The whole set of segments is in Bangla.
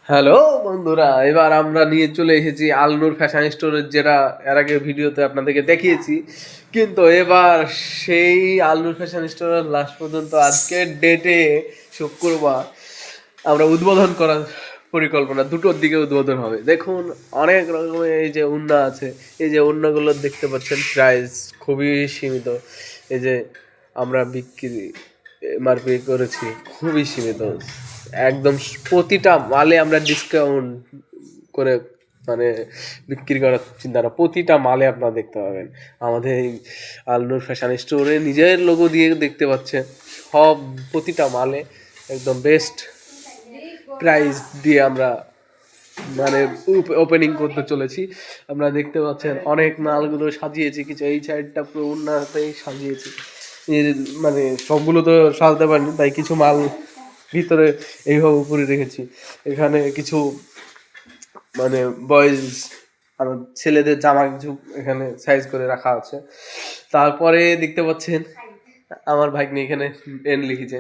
হ্যালো বন্ধুরা, এবার আমরা নিয়ে চলে এসেছি আলনুর ফ্যাশন স্টোরের, যেটা এর আগে ভিডিওতে আপনাদেরকে দেখিয়েছি। কিন্তু এবার সেই আলনুর ফ্যাশন স্টোরের লাস্ট পর্যন্ত আজকের ডেটে শুক্রবার আমরা উদ্বোধন করার পরিকল্পনা, দুটোর দিকে উদ্বোধন হবে। দেখুন, অনেক রকমের এই যে ওড়না আছে, এই যে ওড়নাগুলো দেখতে পাচ্ছেন, প্রাইস খুবই সীমিত। এই যে আমরা বিক্রি এমআরপি করেছি খুবই সীমিত, একদম প্রতিটা মালে আমরা ডিসকাউন্ট করে মানে বিক্রি করার চিন্তাটা, প্রতিটা মালে আপনারা দেখতে পাবেন আমাদের এই আলনুর ফ্যাশন স্টোরে নিজের লোগো দিয়ে দেখতে পাচ্ছেন। সব প্রতিটা মালে একদম বেস্ট প্রাইস দিয়ে আমরা মানে ওপেনিং করতে চলেছি। আমরা দেখতে পাচ্ছেন অনেক মালগুলো সাজিয়েছি, কিছু এই সাইডটা পুরো উন্নতেই সাজিয়েছি। এর মানে সবগুলো তো সাজাতে পারিনি, তাই কিছু মাল ভিতরে এইভাবে উপরে রেখেছি। এখানে কিছু মানে বয়েজ আর ছেলেদের জামা কিছু এখানে সাইজ করে রাখা আছে। তারপরে দেখতে পাচ্ছেন আমার ভাগ্নি এখানে এন লিখেছে।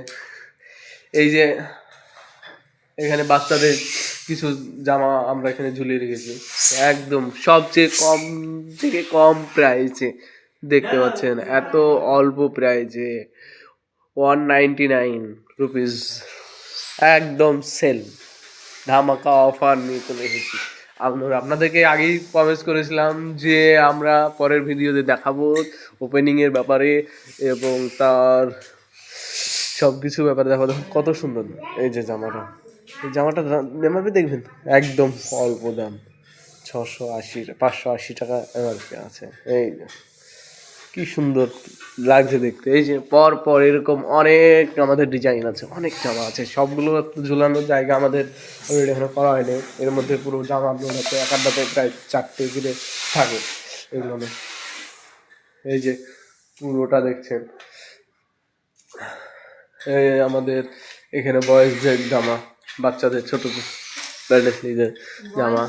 এই যে এখানে বাচ্চাদের কিছু জামা আমরা এখানে ঝুলিয়ে রেখেছি, একদম সবচেয়ে কম থেকে কম প্রাইসে দেখতে পাচ্ছেন, এত অল্প প্রাইসে 199 রুপিস, একদম সেল ধামাকা অফার নিয়ে চলে এসেছি। আপনাদেরকে আগেই প্রমিস করেছিলাম যে আমরা পরের ভিডিওতে দেখাবো ওপেনিংয়ের ব্যাপারে এবং তার সব কিছু ব্যাপারে দেখাবো। দেখুন কত সুন্দর এই যে জামাটা, এই জামাটা এমআরপি দেখবেন একদম অল্প দাম, 580 টাকা এমআরপি আছে। এই যে কি সুন্দর লাগছে দেখতে। এই যে পর পর এরকম অনেক আমাদের ডিজাইন আছে, অনেক জামা আছে, সবগুলো ঝুলানোর জায়গা আমাদের অলরেডি এখানে করা হয়নি। এর মধ্যে পুরো জামাগুলো আছে, এক আধটাতে প্রায় 4টে করে থাকে এগুলো। এই যে পুরোটা দেখছেন, এই আমাদের এখানে বয়েজদের জামা, বাচ্চাদের ছোটো প্যান্টের জামা,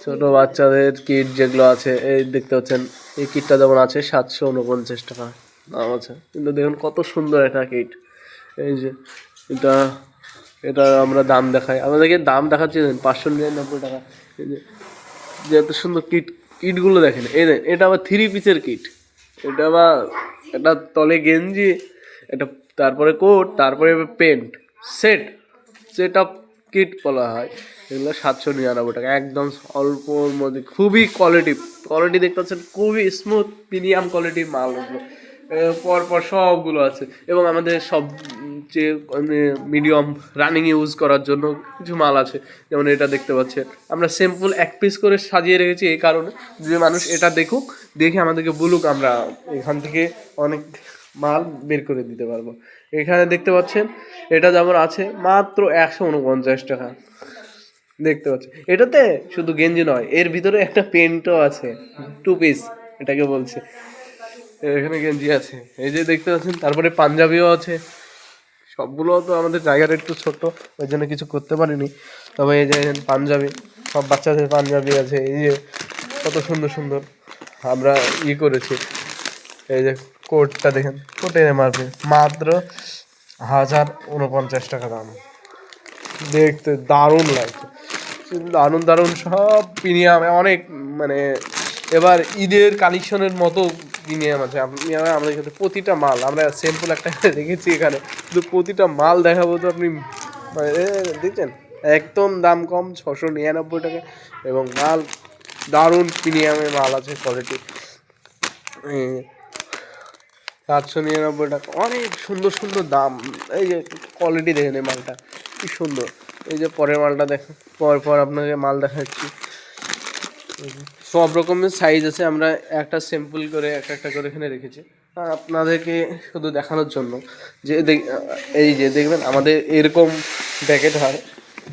ছোট বাচ্চাদের কিট যেগুলো আছে এই দেখতে পাচ্ছেন। এই কিটটা যেমন আছে 749 টাকা দাম আছে, কিন্তু দেখুন কত সুন্দর একটা কিট। এই যে এটা এটা আমরা দাম দেখাই, আমাদেরকে দাম দেখাচ্ছি 599 টাকা। এই যে এত সুন্দর কিটগুলো দেখেন, এই দেখেন এটা আবার 3 পিসের কিট। এটা আবার এটা তলে গেঞ্জি, এটা তারপরে কোট, তারপরে প্যান্ট, সেট আপ কিট বলা হয়। এগুলো 799 টাকা, একদম অল্পর মধ্যে খুবই কোয়ালিটি দেখতে পাচ্ছেন, খুবই স্মুথ প্রিমিয়াম কোয়ালিটির মাল। পরপর সবগুলো আছে এবং আমাদের সব যে মিডিয়াম রানিং ইউজ করার জন্য কিছু মাল আছে। যেমন এটা দেখতে পাচ্ছেন, আমরা সিম্পল 1 পিস করে সাজিয়ে রেখেছি এই কারণে যে মানুষ এটা দেখুক, দেখে আমাদেরকে বলুক, আমরা এখান থেকে অনেক মাল বের করে দিতে পারবো। এখানে দেখতে পাচ্ছেন এটা যেমন আছে মাত্র 149 টাকা দেখতে পাচ্ছেন। এটাতে শুধু গেঞ্জি নয়, এর ভিতরে একটা প্যান্টও আছে, 2 পিস এটাকে বলছে। এখানে গেঞ্জি আছে, এই যে দেখতে পাচ্ছেন, তারপরে পাঞ্জাবিও আছে। সবগুলো তো আমাদের জায়গাটা একটু ছোট, ওই জন্য কিছু করতে পারিনি। তবে এই যে পাঞ্জাবি, সব বাচ্চাদের পাঞ্জাবি আছে। এই যে কত সুন্দর সুন্দর আমরা করেছি। এই যে কোটটা দেখেন, কোটের এমআরপি মাত্র 1049 টাকা দাম। দেখতে দারুণ লাগছে, দারুণ দারুণ সব প্রিমিয়াম, অনেক মানে এবার ঈদের কালেকশনের মতো প্রিমিয়াম আছে। আমাদের কাছে প্রতিটা মাল আমরা স্যাম্পল একটা রেখেছি এখানে, কিন্তু প্রতিটা মাল দেখাবো তো আপনি মানে দেখছেন একদম দাম কম 699 টাকা, এবং মাল দারুণ প্রিমিয়ামের মাল আছে, কোয়ালিটি 799 টাকা, অনেক সুন্দর সুন্দর দাম। এই যে কোয়ালিটি দেখেন এই মালটা কি সুন্দর। এই যে পরের মালটা দেখেন, পর আপনাকে মাল দেখাচ্ছি। সব রকমের সাইজ আছে, আমরা একটা স্যাম্পল করে একটা করে এখানে রেখেছি আপনাদেরকে শুধু দেখানোর জন্য। যে এই যে দেখবেন আমাদের এরকম প্যাকেট হয়,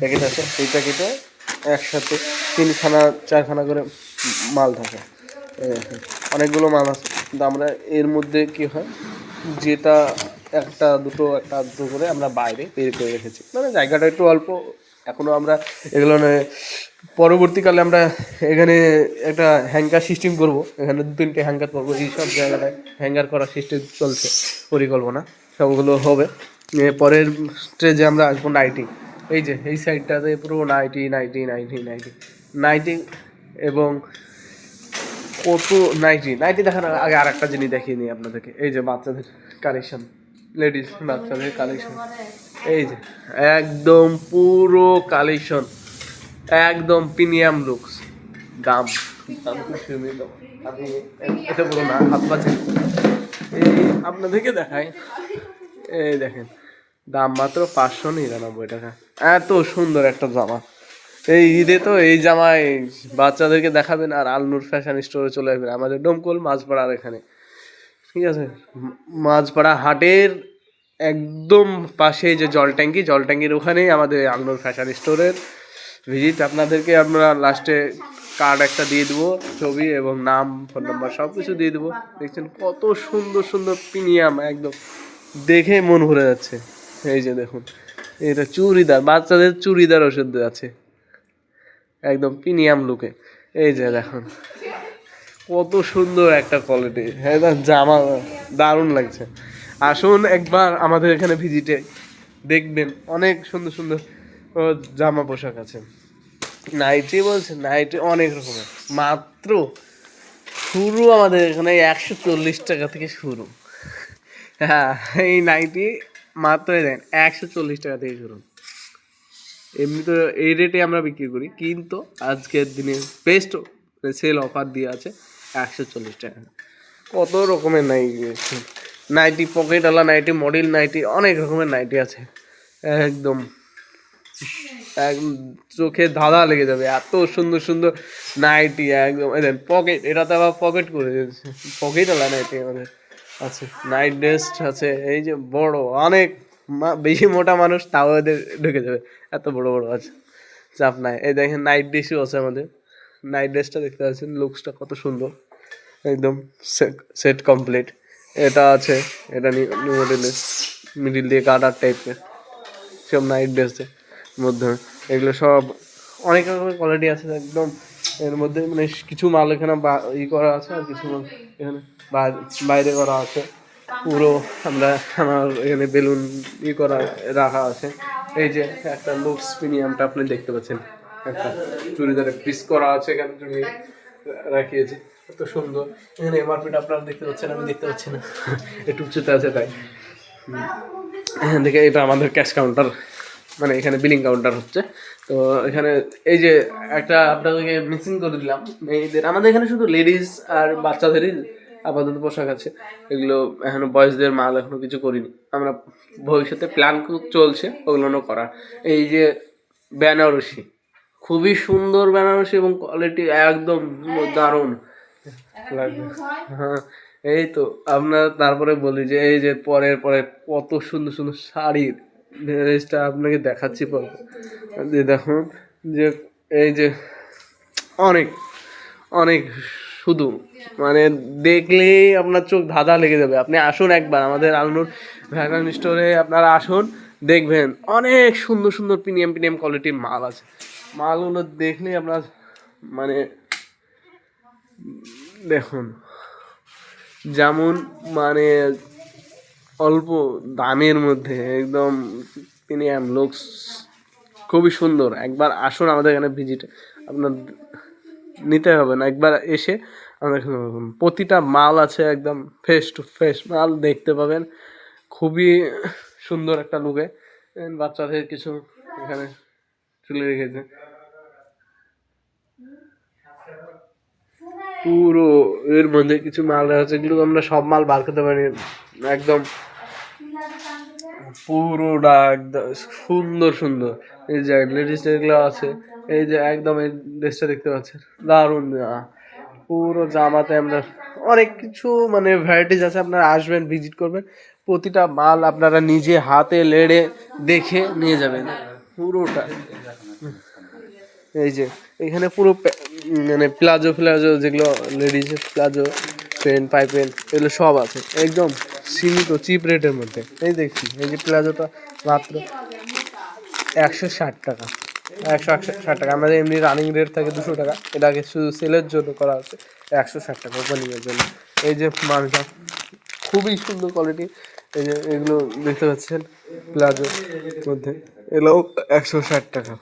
প্যাকেট আছে, এই প্যাকেটে একসাথে 3খানা 4খানা করে মাল থাকে, অনেকগুলো মাল আছে। কিন্তু আমরা এর মধ্যে কী হয়, যেটা একটা দুটো করে আমরা বাইরে বের করে রেখেছি, মানে জায়গাটা একটু অল্প এখনও। আমরা এগুলো পরবর্তীকালে আমরা এখানে একটা হ্যাঙ্গার সিস্টেম করব, এখানে 2-3টে হ্যাঙ্গার করবো, এই সব জায়গাটায় হ্যাঙ্গার করার সিস্টেম চলছে, পরিকল্পনা সবগুলো হবে। পরের স্টেজে আমরা আসবো এই যে এই সাইডটাতে পুরো ninety ninety ninety ninety ninety এবং কত নাইটি নাইটি দেখানোর আগে আর একটা জিনিস দেখিয়ে নিই আপনাদেরকে। এই যে বাচ্চাদের কালেকশন, লেডিস বাচ্চাদের কালেকশন, এই যে একদম পুরো কালেকশন, একদম প্রিমিয়াম লুকস। দাম দাম খুব সীমিত, আপনি এতে পুরো না হাত পাচ্ছেন। এই আপনাদেরকে দেখায়, এই দেখেন দাম মাত্র 599 টাকা। এত সুন্দর একটা জামা, এই ঈদে তো এই জামায় বাচ্চাদেরকে দেখাবেন আর আলনুর ফ্যাশন স্টোরে চলে আসবেন, আমাদের ডোমকল মাঝপাড়ার এখানে, ঠিক আছে? মাঝপাড়া হাটের একদম পাশে যে জল ট্যাঙ্কির ওখানেই আমাদের আলনুর ফ্যাশন স্টোরের ভিজিট। আপনাদেরকে আমরা লাস্টে কার্ড একটা দিয়ে দেবো, ছবি এবং নাম, ফোন নাম্বার সব কিছু দিয়ে দেবো। দেখছেন কত সুন্দর সুন্দর প্রিমিয়াম, একদম দেখে মন ভরে যাচ্ছে। এই যে দেখুন, এটা চুড়িদার, বাচ্চাদের চুড়িদার ওষুধ আছে একদম প্রিমিয়াম লুকে। এই যে দেখুন কত সুন্দর একটা কোয়ালিটি, একদম জামা দারুণ লাগছে। আসুন একবার আমাদের এখানে ভিজিটে, দেখবেন অনেক সুন্দর সুন্দর জামা পোশাক আছে। নাইটি বলছে, নাইটি অনেক রকমের, মাত্র শুরু আমাদের এখানে 140 টাকা থেকে শুরু। হ্যাঁ, এই নাইটি মাত্র দেন 140 টাকা থেকে শুরু। এমনি তো এই রেটে আমরা বিক্রি করি, কিন্তু আজকের দিনে বেস্ট সেল অফার দিয়ে আছে 140 টাকা। কত রকমের নাইটি, পকেটওয়ালা নাইটি, মডেল নাইটি, অনেক রকমের নাইটি আছে। একদম একদম চোখে ধাঁধা লেগে যাবে, এত সুন্দর সুন্দর নাইটি একদম। পকেট, এটাতে আবার পকেট করে দিয়েছে, পকেটওয়ালা নাইটি আমাদের আছে। নাইট ড্রেস আছে, এই যে বড় অনেক বেশি মোটা মানুষ তাও এদের ঢুকে যাবে, এত বড় বড় আছে, চাপ নাই। এই দেখেন নাইট ড্রেসও আছে আমাদের, নাইট ড্রেসটা দেখতে পাচ্ছেন, লুকসটা কত সুন্দর, একদম সেট কমপ্লিট। এটা আছে, এটা নিউ মডেলের, মিডিল দিয়ে কাটার টাইপের সব নাইট ড্রেসের মধ্যে। এগুলো সব অনেক রকমের কোয়ালিটি আছে একদম। এর মধ্যে মানে কিছু মাল এখানে করা আছে, আর কিছু মাল এখানে বাইরে করা আছে। পুরো আমার এখানে বেলুন করা রাখা আছে। এই যে একটা লুকস প্রিমিয়ামটা আপনি দেখতে পাচ্ছেন, একটা চুড়িদারের পিস করা আছে, এখানে চুড়ি রাখিয়েছে, এত সুন্দর। এখানে এমআরপিটা আপনারা দেখতে পাচ্ছেন, আমি দেখতে পাচ্ছি না, একটু উঁচুতে আছে তাই। এখান থেকে এটা আমাদের ক্যাশ কাউন্টার, মানে এখানে বিলিং কাউন্টার হচ্ছে। তো এখানে এই যে একটা আপনাদেরকে মিক্সিং করে দিলাম মেয়েদের, আমাদের এখানে শুধু লেডিস আর বাচ্চাদেরই আপাতত পোশাক আছে, এগুলো এখনো বয়েজদের মাল এখনো কিছু করিনি আমরা, ভবিষ্যতে প্ল্যান চলছে ওগুলো করা। এই যে বেনারসি, খুবই সুন্দর বেনারসি এবং কোয়ালিটি একদম দারুণ লাগবে। হ্যাঁ, এই তো আপনার তারপরে বলি যে এই যে পরে কত সুন্দর সুন্দর শাড়ির ড্রেসটা আপনাকে দেখাচ্ছি পরে। যে দেখুন যে এই যে অনেক অনেক, শুধু মানে দেখলেই আপনার চোখ ধাঁধা লেগে যাবে। আপনি আসুন একবার আমাদের আলনুর ফ্যাশন স্টোরে, আপনারা আসুন, দেখবেন অনেক সুন্দর সুন্দর প্রিমিয়াম কোয়ালিটির মাল আছে। মালগুলো দেখলেই আপনার মানে দেখুন, যেমন মানে অল্প দামের মধ্যে একদম প্রিমিয়াম লুকস, খুবই সুন্দর। একবার আসুন আমাদের এখানে ভিজিট, আপনার নিতে হবে না, একবার এসে আমাদের প্রতিটা মাল আছে একদম ফেস টু ফেস মাল দেখতে পাবেন, খুবই সুন্দর একটা লুকে। বাচ্চাদের কিছু এখানে চলে রেখেছে, পুরো এর মধ্যে কিছু মাল আছে যেগুলো আমরা সব মাল বার করতে পারি, একদম পুরোটা একদম সুন্দর সুন্দর। এই যে লেডিস যেগুলো আছে, এই যে একদম এই ড্রেসটা দেখতে পাচ্ছেন, দারুণ। পুরো জামাতে আমরা অনেক কিছু মানে ভ্যারাইটিস আছে, আপনারা আসবেন, ভিজিট করবেন, প্রতিটা মাল আপনারা নিজে হাতে লেড়ে দেখে নিয়ে যাবেন পুরোটা। এই যে এখানে পুরো মানে প্লাজো যেগুলো লেডিসের প্লাজো, প্যান্ট, পাইপেন্ট, এগুলো সব আছে একদম সীমিত চিপ রেটের মধ্যে। এই দেখছি এই যে প্লাজোটা মাত্র 160 টাকা, 160 টাকা। আমাদের এমনি রানিং রেট থাকে 200 টাকা, এটাকে শুধু সেলের জন্য করা হচ্ছে 160 টাকা ওপেনিংয়ের জন্য। এই যে মালটা খুবই সুন্দর কোয়ালিটি, এই যে এগুলো দেখতে পাচ্ছেন প্লাজোর মধ্যে, এগুলো 160 টাকা।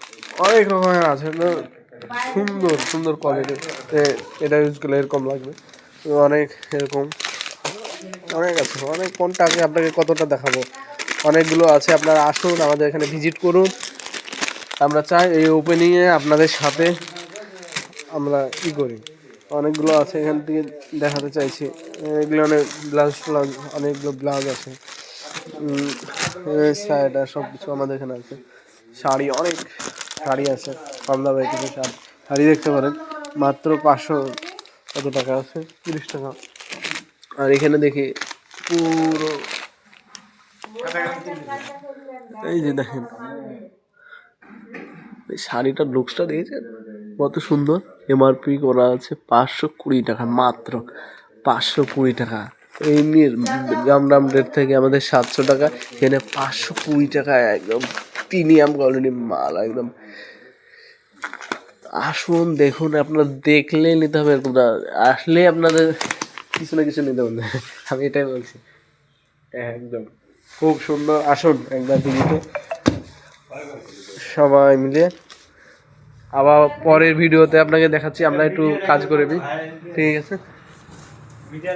অনেক রকমের আছে না, সুন্দর সুন্দর কোয়ালিটি। এটা ইউজ করলে এরকম লাগবে, অনেক এরকম অনেক আছে, অনেক। কোনটা আগে আপনাকে কতটা দেখাবো, অনেকগুলো আছে। আপনারা আসুন, আমাদের এখানে ভিজিট করুন। আমরা চাই এই ওপেনিংয়ে আপনাদের সাথে আমরা ই করি। অনেকগুলো আছে, এখান থেকে দেখাতে চাইছি। এগুলো অনেক ব্লাউজ ফ্লাউজ, অনেকগুলো ব্লাউজ আছে, শাড়িটা সব কিছু আমাদের এখানে আছে। শাড়ি, অনেক শাড়ি আছে, কম দামে কিছু শাড়ি দেখতে পারেন। মাত্র 500 কত টাকা আছে, 30 টাকা। আর এখানে দেখি পুরো, এই যে দেখেন এই শাড়িটার লুকসটা দিয়েছেন কত সুন্দর। এমআরপি করা আছে 520 টাকা, মাত্র 520 টাকা। এমনি রাম রেট থেকে আমাদের 700 টাকা, এখানে 520 টাকা। একদম প্রিমিয়াম কোয়ালিটি মাল একদম। আসুন দেখুন, আপনার দেখলে নিতে হবে, এরকম না আসলে আপনাদের কিছু না কিছু নিতে হবে। আমি এটাই বলছি, একদম খুব সুন্দর। আসুন একবার দিদিতে সবাই মিলে। আবার পরের ভিডিওতে আপনাকে দেখাচ্ছি, আমরা একটু কাজ করে নিই, ঠিক আছে।